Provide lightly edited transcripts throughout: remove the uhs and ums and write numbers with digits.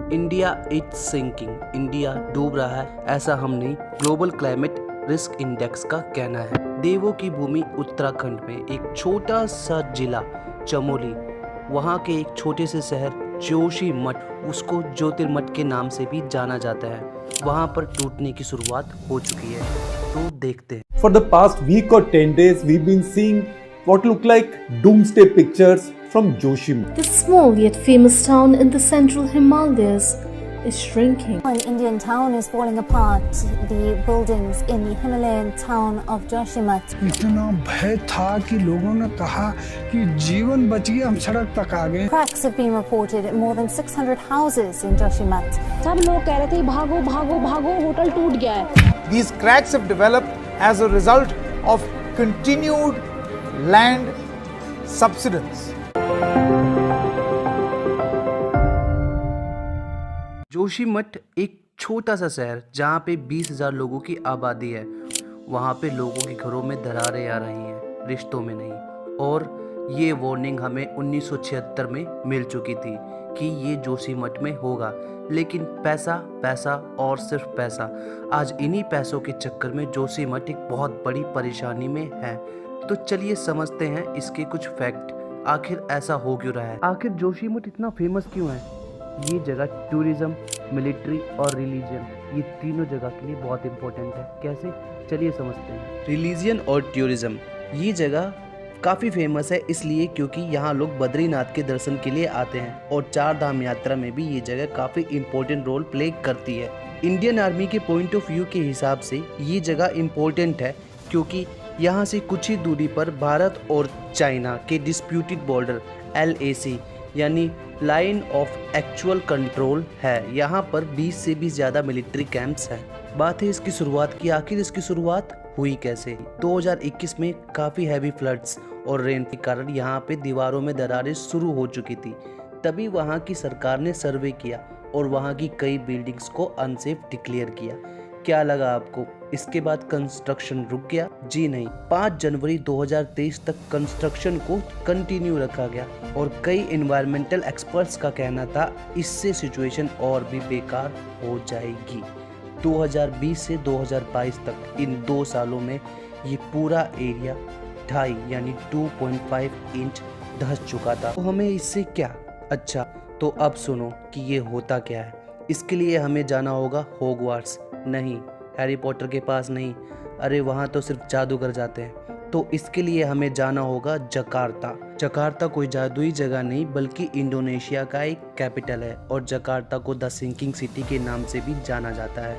India is sinking, India डूब रहा है, ऐसा हम नहीं, ग्लोबल क्लाइमेट रिस्क इंडेक्स का कहना है। देवों की भूमि उत्तराखंड में एक छोटा सा जिला चमोली, वहाँ के एक छोटे से शहर जोशीमठ, उसको ज्योतिर्मठ के नाम से भी जाना जाता है, वहाँ पर टूटने की शुरुआत हो चुकी है। तो देखते हैं। For the past week or 10 days, we've been seeing what look like doomsday pictures from Joshimठ. The small yet famous town in the central Himalayas is shrinking. An Indian town is falling apart. The buildings in the Himalayan town of Joshimठ. इतना भय था कि लोगों ने कहा कि जीवन बच गया, हम सड़क तक आ गए। Cracks have been reported in more than 600 houses in Joshimठ. सब लोग कह रहे थे भागो भागो भागो, होटल टूट गया है। These cracks have developed as a result of continued land subsidence. Joshimath एक छोटा सा शहर जहाँ पे 20,000 लोगों की आबादी है। वहाँ पे लोगों के घरों में दरारें आ रही हैं, रिश्तों में नहीं। और ये वार्निंग हमें 1976 में मिल चुकी थी कि ये जोशीमठ में होगा, लेकिन पैसा पैसा और सिर्फ पैसा। आज इन्हीं पैसों के चक्कर में जोशीमठ एक बहुत बड़ी परेशानी में है। तो चलिए समझते हैं इसके कुछ फैक्ट, आखिर ऐसा हो क्यों रहा है, आखिर जोशीमठ इतना फेमस क्यों है। ये जगह टूरिज्म, मिलिट्री और रिलीजन, ये तीनों जगह के लिए बहुत इंपॉर्टेंट है। कैसे, चलिए समझते हैं। रिलीजन और टूरिज्म, ये जगह काफ़ी फेमस है इसलिए क्योंकि यहाँ लोग बद्रीनाथ के दर्शन के लिए आते हैं और 4 धाम यात्रा में भी ये जगह काफ़ी इम्पोर्टेंट रोल प्ले करती है। इंडियन आर्मी के पॉइंट ऑफ व्यू के हिसाब से ये जगह इम्पोर्टेंट है क्योंकि यहाँ से कुछ ही दूरी पर भारत और चाइना के डिस्प्यूटेड बॉर्डर LAC यानी लाइन ऑफ एक्चुअल कंट्रोल है। यहाँ पर 20 से भी ज़्यादा मिलिट्री कैंप्स हैं। बात है इसकी शुरुआत की, आखिर इसकी शुरुआत हुई कैसे। 2021 में काफ़ी हैवी फ्लड्स और रेन के कारण यहाँ पे दीवारों में दरारें शुरू हो चुकी थी। तभी वहाँ की सरकार ने सर्वे किया और वहाँ की कई बिल्डिंग्स को अनसेफ डिक्लेयर किया। क्या लगा आपको, इसके बाद कंस्ट्रक्शन रुक गया? जी नहीं, 5 जनवरी 2023 तक कंस्ट्रक्शन को कंटिन्यू रखा गया और कई एनवायरमेंटल एक्सपर्ट्स का कहना था इससे सिचुएशन और भी बेकार हो जाएगी। 2020 से 2022 तक इन 2 सालों में ये पूरा एरिया 2.5 यानी 2.5 इंच धंस चुका था। तो हमें इससे क्या? अच्छा, तो अब सुनो कि ये होता क्या है। इसके लिए हमें जाना होगा हॉगवार्ट्स, नहीं हैरी पॉटर के पास नहीं, अरे वहाँ तो सिर्फ जादूगर जाते हैं। तो इसके लिए हमें जाना होगा जकार्ता। जकार्ता कोई जादुई जगह नहीं बल्कि इंडोनेशिया का एक कैपिटल है और जकार्ता को द सिंकिंग सिटी के नाम से भी जाना जाता है।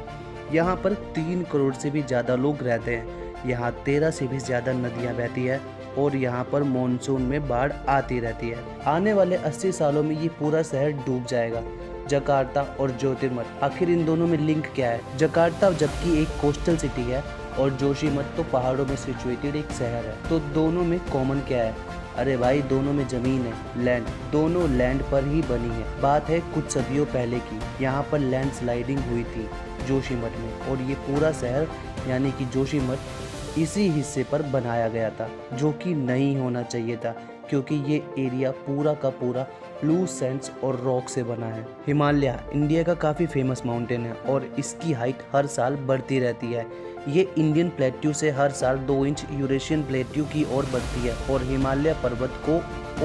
यहाँ पर 3 करोड़ से भी ज़्यादा लोग रहते हैं। यहाँ 13 से भी ज़्यादा नदियाँ बहती है और यहाँ पर मॉनसून में बाढ़ आती रहती है। आने वाले 80 सालों में ये पूरा शहर डूब जाएगा। जकार्ता और ज्योतिर्मठ, आखिर इन दोनों में लिंक क्या है? जकार्ता जबकि एक कोस्टल सिटी है और जोशीमठ तो पहाड़ों में सिचुएटेड एक शहर है, तो दोनों में कॉमन क्या है? अरे भाई, दोनों में जमीन है, लैंड, दोनों लैंड पर ही बनी है। बात है कुछ सदियों पहले की, यहाँ पर लैंड स्लाइडिंग हुई थी जोशीमठ में और ये पूरा शहर यानी कि जोशीमठ इसी हिस्से पर बनाया गया था, जो कि नहीं होना चाहिए था क्योंकि ये एरिया पूरा का पूरा ब्लू सैंड्स और रॉक से बना है। हिमालय इंडिया का काफ़ी फेमस माउंटेन है और इसकी हाइट हर साल बढ़ती रहती है। ये इंडियन प्लेट्यू से हर साल 2 इंच यूरेशियन प्लेट्यू की ओर बढ़ती है और हिमालय पर्वत को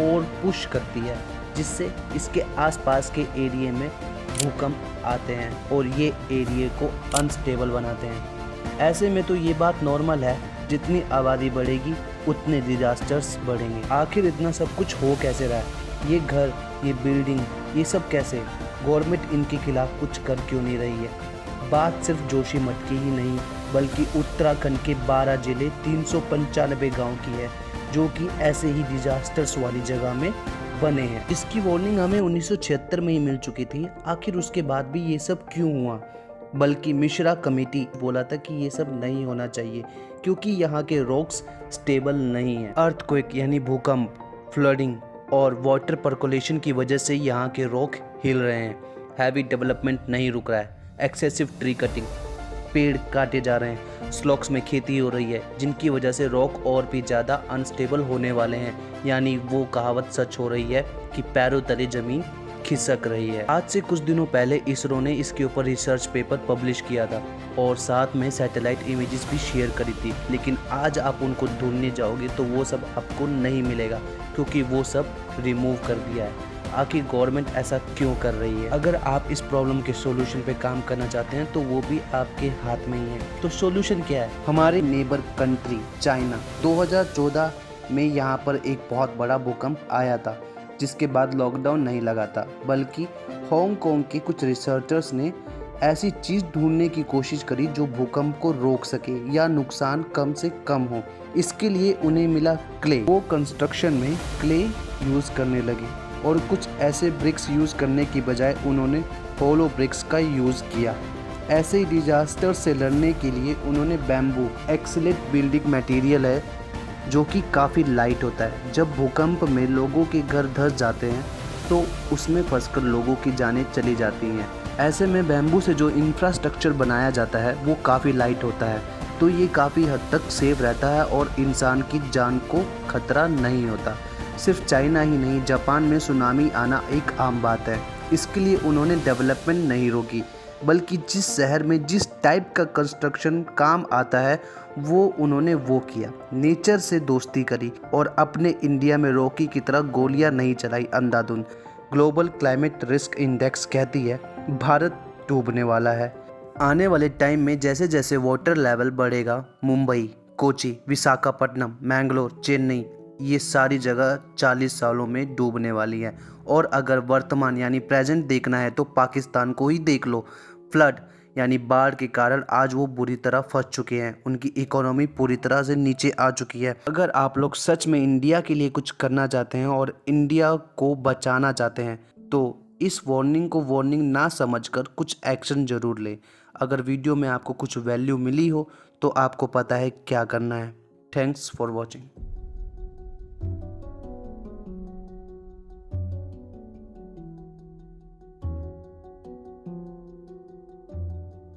और पुश करती है, जिससे इसके आसपास के एरिया में भूकंप आते हैं और ये एरिया को अनस्टेबल बनाते हैं। ऐसे में तो ये बात नॉर्मल है, जितनी आबादी बढ़ेगी उतने डिजास्टर्स बढ़ेंगे। आखिर इतना सब कुछ हो कैसे रहा है? ये घर, ये बिल्डिंग, ये सब कैसे? गवर्नमेंट इनके खिलाफ कुछ कर क्यों नहीं रही है? बात सिर्फ जोशीमठ की ही नहीं बल्कि उत्तराखंड के 12 जिले 395 गांव की है, जो कि ऐसे ही डिजास्टर्स वाली जगह में बने हैं। इसकी वार्निंग हमें 1976 में ही मिल चुकी थी। आखिर उसके बाद भी ये सब क्यों हुआ? बल्कि मिश्रा कमेटी बोला था कि ये सब नहीं होना चाहिए क्योंकि यहाँ के रॉक्स स्टेबल नहीं है। अर्थक्वेक यानी भूकंप, फ्लडिंग और वाटर पर्कोलेशन की वजह से यहाँ के रॉक हिल रहे हैं। हैवी डेवलपमेंट नहीं रुक रहा है। एक्सेसिव ट्री कटिंग, पेड़ काटे जा रहे हैं। स्लॉक्स में खेती हो रही है जिनकी वजह से रॉक और भी ज़्यादा अनस्टेबल होने वाले हैं। यानी वो कहावत सच हो रही है कि पैरों तले ज़मीन खिसक रही है। आज से कुछ दिनों पहले इसरो ने इसके ऊपर रिसर्च पेपर पब्लिश किया था और साथ में सैटेलाइट इमेजेस भी शेयर करी थी, लेकिन आज आप उनको ढूंढने जाओगे तो वो सब आपको नहीं मिलेगा क्योंकि वो सब रिमूव कर दिया है। आखिर गवर्नमेंट ऐसा क्यों कर रही है? अगर आप इस प्रॉब्लम के सॉल्यूशन पे काम करना चाहते हैं तो वो भी आपके हाथ में ही है। तो सॉल्यूशन क्या है? हमारे नेबर कंट्री चाइना 2014 में यहाँ पर एक बहुत बड़ा भूकंप आया था, जिसके बाद लॉकडाउन नहीं लगा था, बल्कि हांगकांग के कुछ रिसर्चर्स ने ऐसी चीज़ ढूंढने की कोशिश करी जो भूकंप को रोक सके या नुकसान कम से कम हो। इसके लिए उन्हें मिला क्ले। वो कंस्ट्रक्शन में क्ले यूज़ करने लगे और कुछ ऐसे ब्रिक्स यूज़ करने की बजाय उन्होंने होलो ब्रिक्स का यूज़ किया। ऐसे ही डिजास्टर से लड़ने के लिए उन्होंने बैम्बू एक्सीलेंट बिल्डिंग मटेरियल है जो कि काफ़ी लाइट होता है। जब भूकंप में लोगों के घर धंस जाते हैं तो उसमें फंसकर लोगों की जानें चली जाती हैं। ऐसे में बैम्बू से जो इंफ्रास्ट्रक्चर बनाया जाता है वो काफ़ी लाइट होता है, तो ये काफ़ी हद तक सेफ रहता है और इंसान की जान को खतरा नहीं होता। सिर्फ चाइना ही नहीं, जापान में सुनामी आना एक आम बात है। इसके लिए उन्होंने डेवलपमेंट नहीं रोकी, बल्कि जिस शहर में जिस टाइप का कंस्ट्रक्शन काम आता है वो उन्होंने वो किया। नेचर से दोस्ती करी और अपने इंडिया में रॉकी की तरह गोलियां नहीं चलाई अंधाधुंध। ग्लोबल क्लाइमेट रिस्क इंडेक्स कहती है भारत डूबने वाला है। आने वाले टाइम में जैसे जैसे वाटर लेवल बढ़ेगा, मुंबई, कोची, विशाखापट्टनम, मैंगलोर, चेन्नई, ये सारी जगह 40 सालों में डूबने वाली है। और अगर वर्तमान यानी प्रेजेंट देखना है तो पाकिस्तान को ही देख लो। फ्लड यानी बाढ़ के कारण आज वो बुरी तरह फंस चुके हैं, उनकी इकोनॉमी पूरी तरह से नीचे आ चुकी है। अगर आप लोग सच में इंडिया के लिए कुछ करना चाहते हैं और इंडिया को बचाना चाहते हैं तो इस वार्निंग को वार्निंग ना समझकर कुछ एक्शन ज़रूर लें। अगर वीडियो में आपको कुछ वैल्यू मिली हो तो आपको पता है क्या करना है। Thanks for watching.